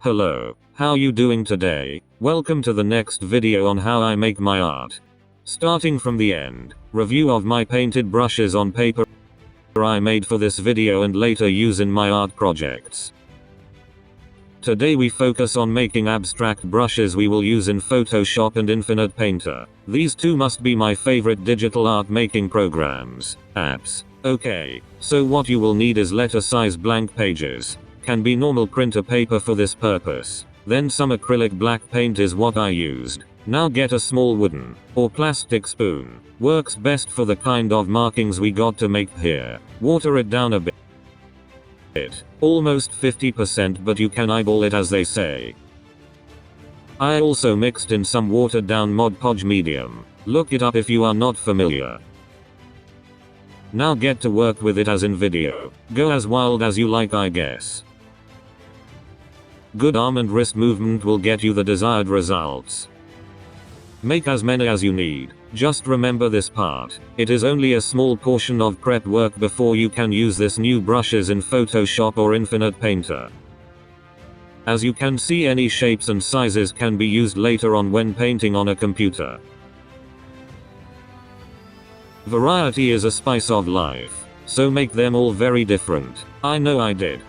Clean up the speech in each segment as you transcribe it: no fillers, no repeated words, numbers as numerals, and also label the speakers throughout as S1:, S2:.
S1: Hello, how you doing today? Welcome to the next video on how I make my art. Starting from the end, review of my painted brushes on paper I made for this video and later use in my art projects. Today we focus on making abstract brushes we will use in Photoshop and Infinite Painter. These two must be my favorite digital art making programs, apps. Okay, so what you will need is letter size blank pages. Can be normal printer paper for this purpose. Then some acrylic black paint is what I used. Now get a small wooden or plastic spoon. Works best for the kind of markings we got to make here. Water it down a bit. Almost 50%, but you can eyeball it as they say. I also mixed in some watered down Mod Podge medium. Look it up if you are not familiar. Now get to work with it as in video. Go as wild as you like, I guess. Good arm and wrist movement will get you the desired results. Make as many as you need. Just remember this part. It is only a small portion of prep work before you can use this new brushes in Photoshop or Infinite Painter. As you can see, any shapes and sizes can be used later on when painting on a computer. Variety is a spice of life. So make them all very different. I know I did.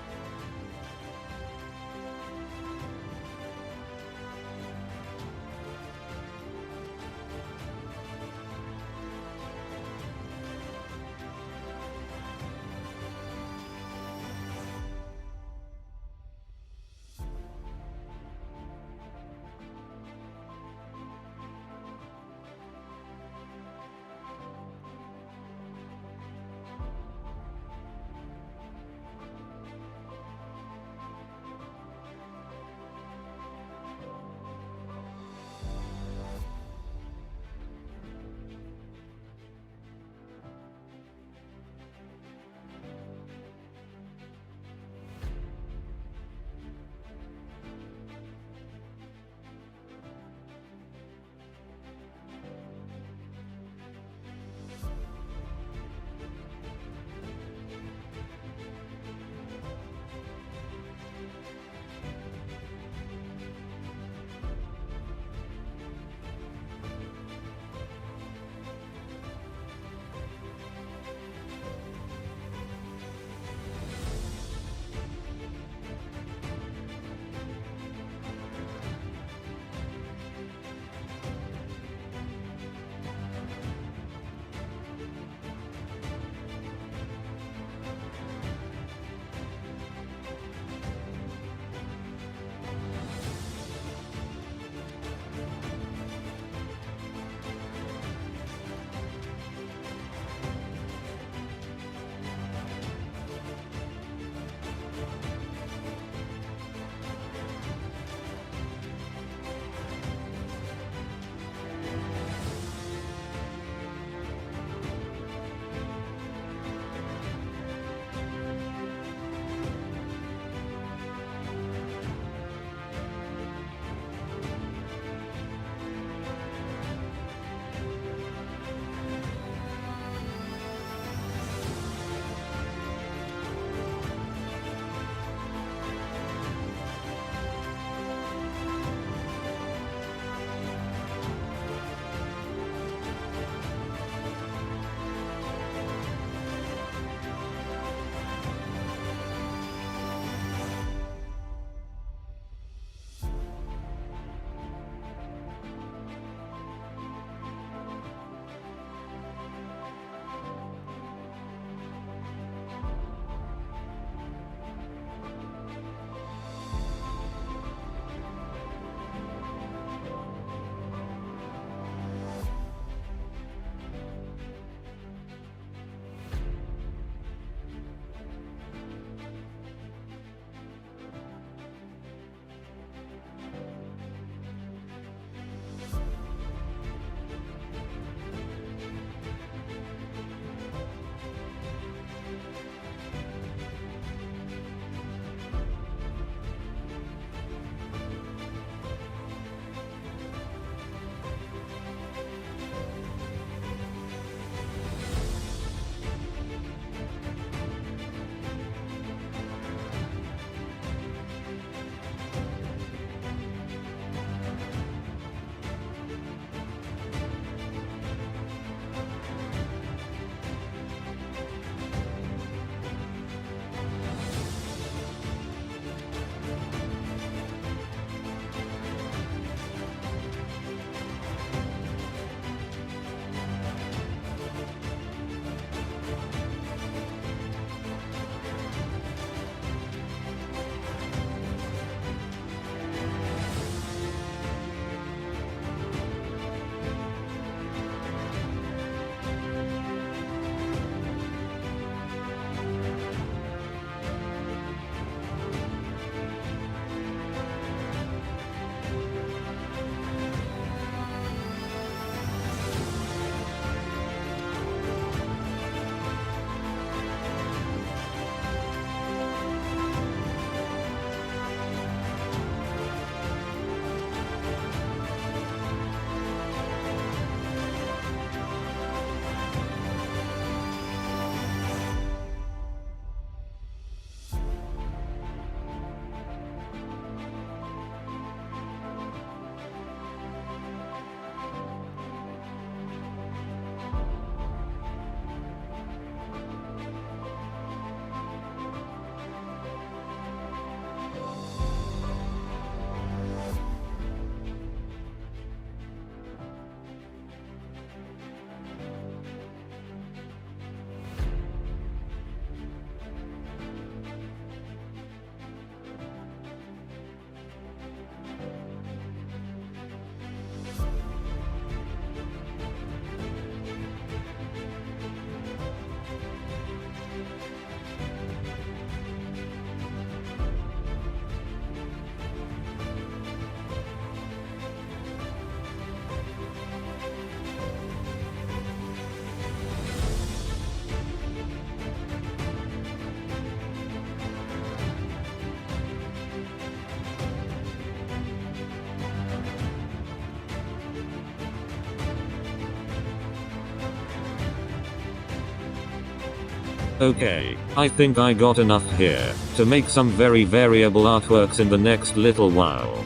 S1: Okay, I think I got enough here to make some very variable artworks in the next little while.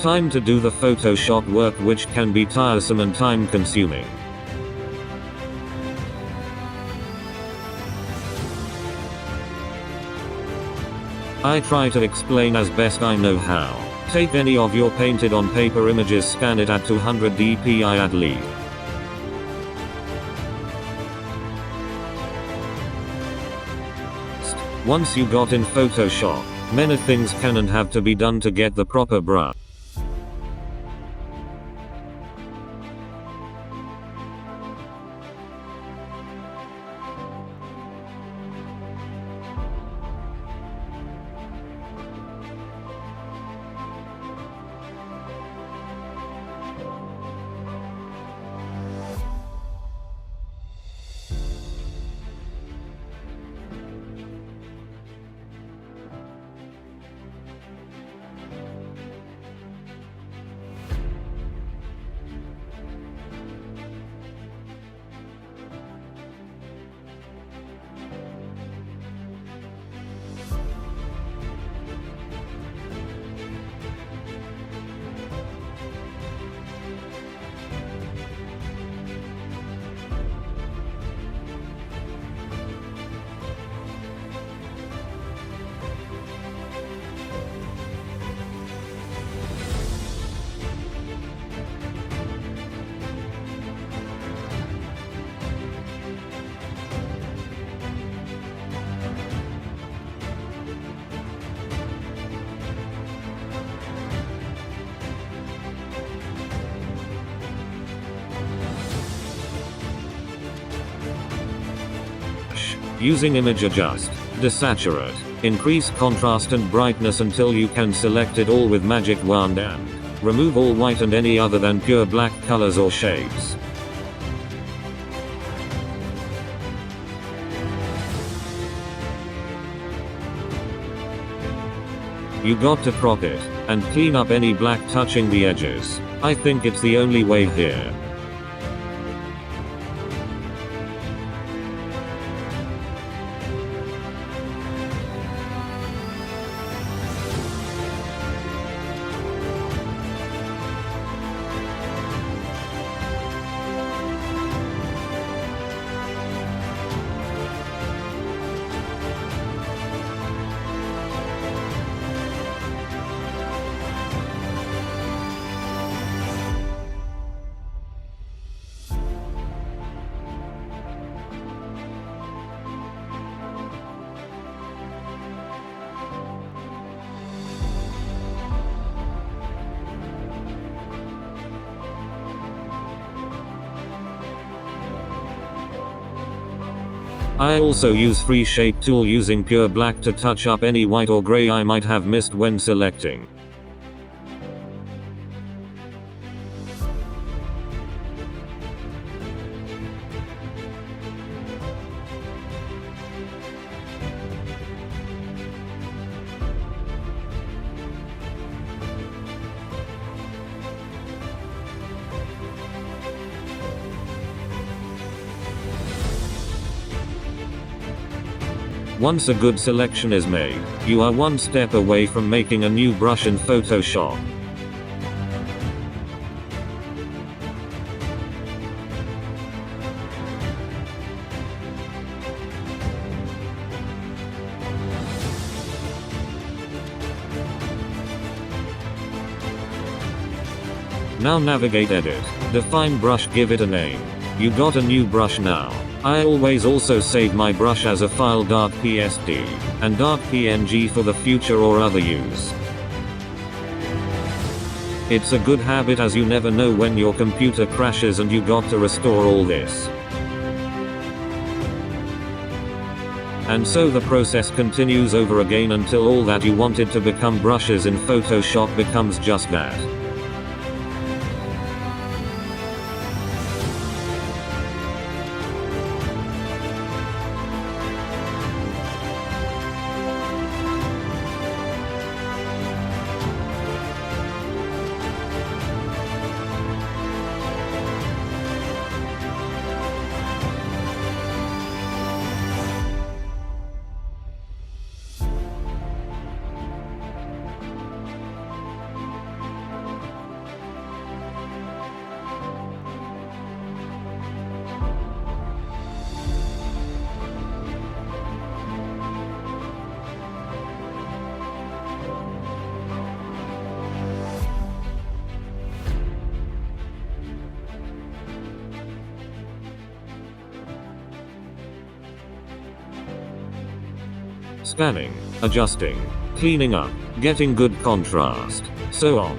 S1: Time to do the Photoshop work, which can be tiresome and time consuming. I try to explain as best I know how. Take any of your painted on paper images, scan it at 200 dpi at least. Once you got in Photoshop, many things can and have to be done to get the proper brush. Using image adjust, desaturate, increase contrast and brightness until you can select it all with magic wand and remove all white and any other than pure black colors or shapes. You got to crop it and clean up any black touching the edges. I think it's the only way here. I also use Free Shape tool using pure black to touch up any white or gray I might have missed when selecting. Once a good selection is made, you are one step away from making a new brush in Photoshop. Now navigate, edit, define brush, give it a name. You got a new brush now. I always also save my brush as a file .psd and .png for the future or other use. It's a good habit as you never know when your computer crashes and you got to restore all this. And so the process continues over again until all that you wanted to become brushes in Photoshop becomes just that. Scanning, adjusting, cleaning up, getting good contrast, so on.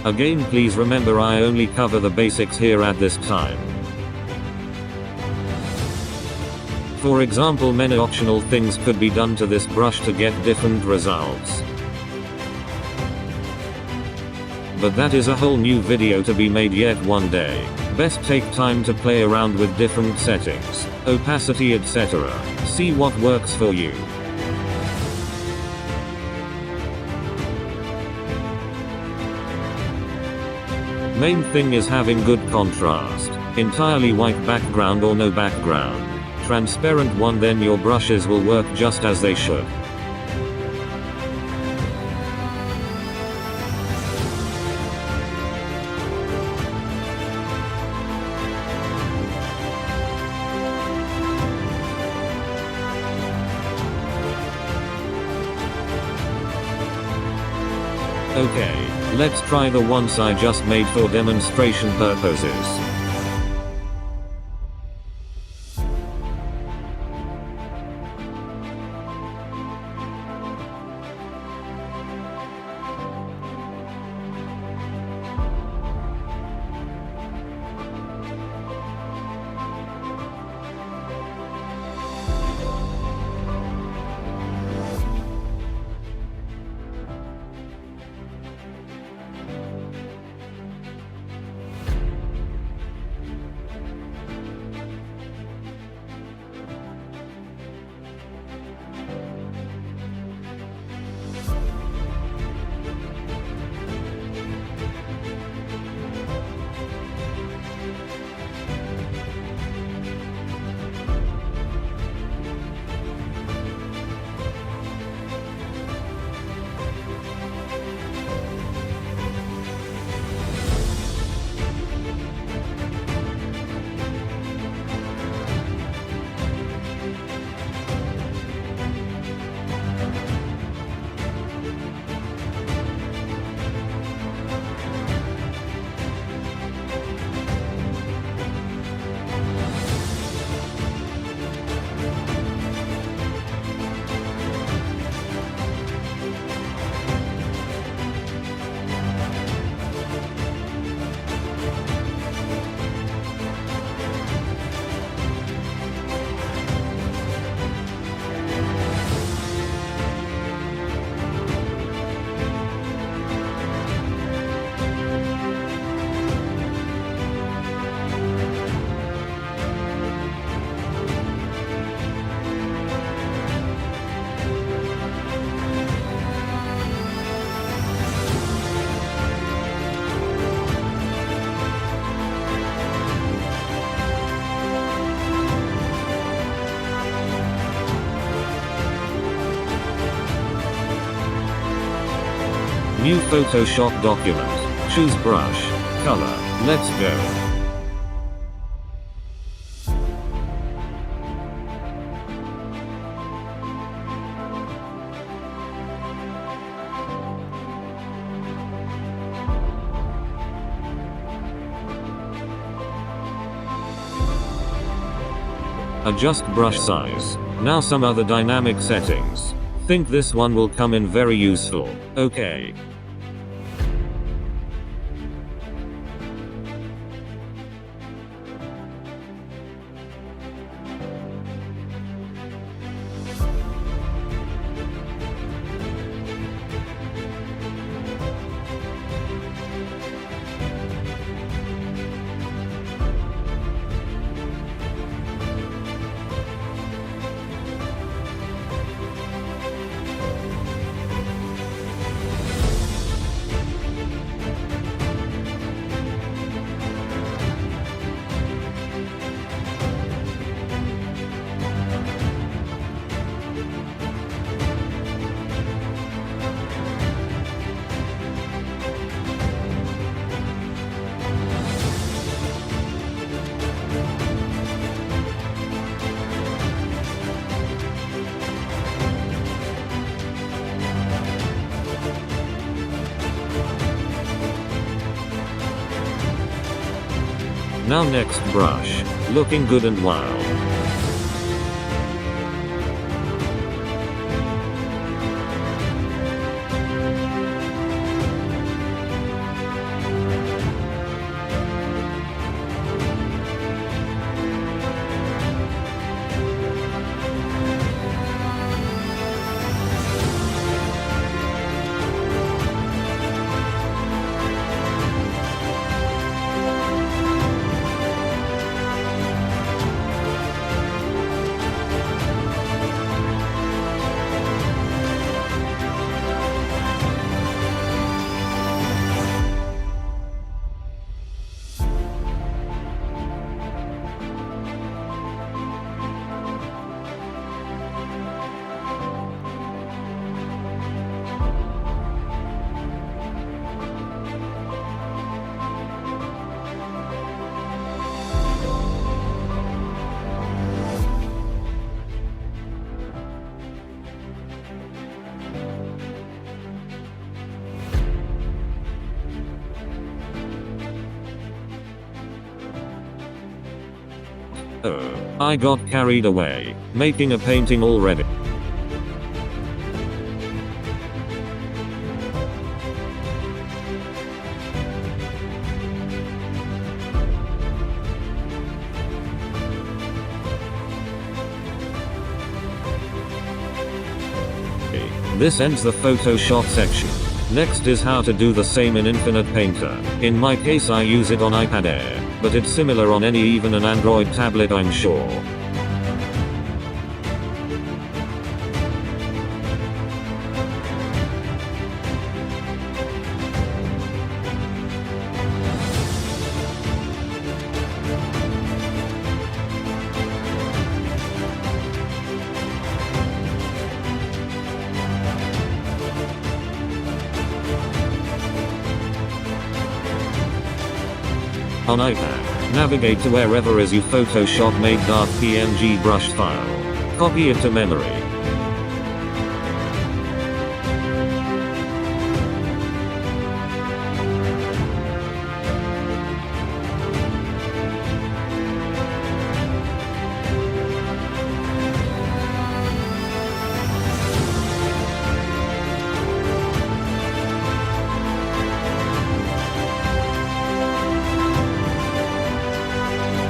S1: Again, please remember I only cover the basics here at this time. For example, many optional things could be done to this brush to get different results. But that is a whole new video to be made yet one day. Best take time to play around with different settings, opacity, etc. See what works for you. Main thing is having good contrast. Entirely white background or no background. Transparent one, then your brushes will work just as they should. Okay, let's try the ones I just made for demonstration purposes. New Photoshop document. Choose brush. Color. Let's go. Adjust brush size. Now some other dynamic settings. Think this one will come in very useful. Okay. Now next brush. Looking good and wild. Oh, I got carried away, making a painting already. This ends the Photoshop section. Next is how to do the same in Infinite Painter. In my case I use it on iPad Air, but it's similar on any, even an Android tablet, I'm sure. On iPad, navigate to wherever is you Photoshop made .png brush file. Copy it to memory.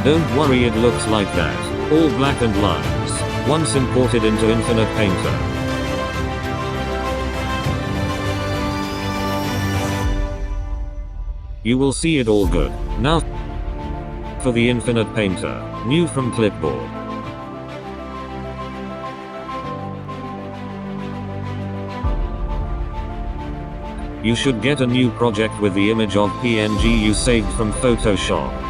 S1: Don't worry, it looks like that, all blackened lines, once imported into Infinite Painter. You will see it all good. Now for the Infinite Painter, new from clipboard. You should get a new project with the image of PNG you saved from Photoshop.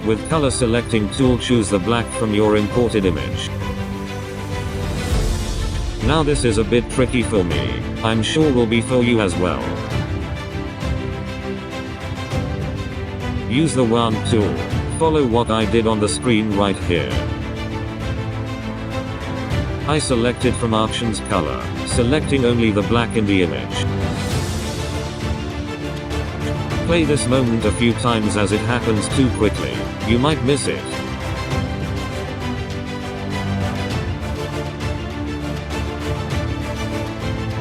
S1: With color selecting tool, choose the black from your imported image. Now this is a bit tricky for me. I'm sure will be for you as well. Use the wand tool. Follow what I did on the screen right here. I selected from options color, selecting only the black in the image. Play this moment a few times as it happens too quickly. You might miss it.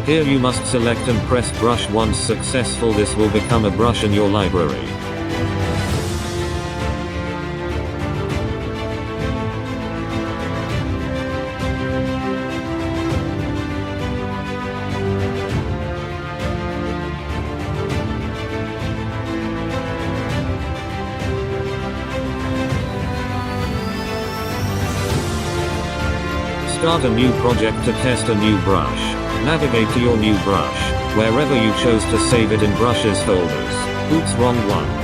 S1: Here you must select and press brush. Once successful, this will become a brush in your library. Start a new project to test a new brush. Navigate to your new brush, wherever you chose to save it in brushes folders. Oops, wrong one.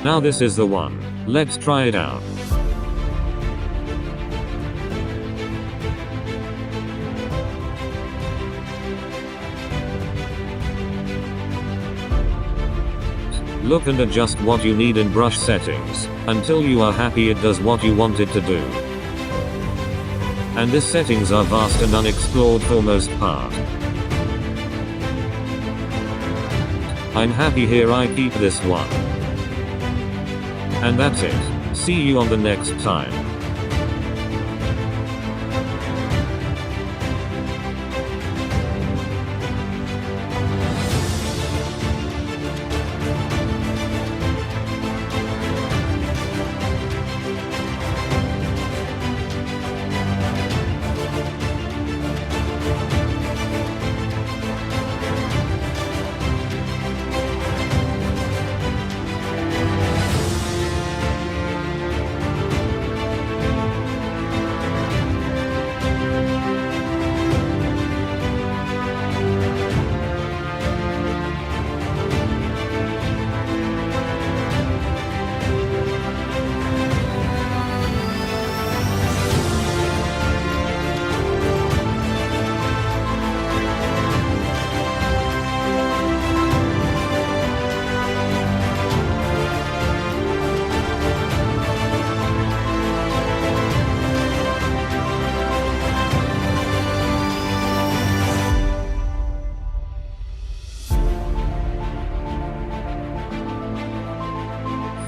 S1: Now this is the one. Let's try it out. Look and adjust what you need in brush settings, until you are happy it does what you want it to do. And these settings are vast and unexplored for most part. I'm happy here I keep this one. And that's it. See you on the next time.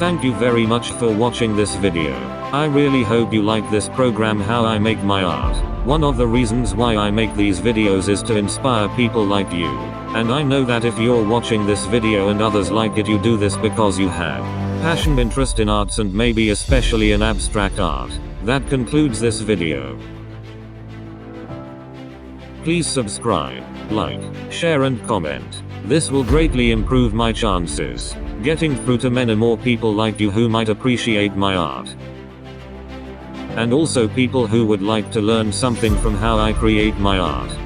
S1: Thank you very much for watching this video. I really hope you like this program How I Make My Art. One of the reasons why I make these videos is to inspire people like you. And I know that if you're watching this video and others like it, you do this because you have passion, interest in arts, and maybe especially in abstract art. That concludes this video. Please subscribe, like, share and comment. This will greatly improve my chances getting through to many more people like you who might appreciate my art. And also people who would like to learn something from how I create my art.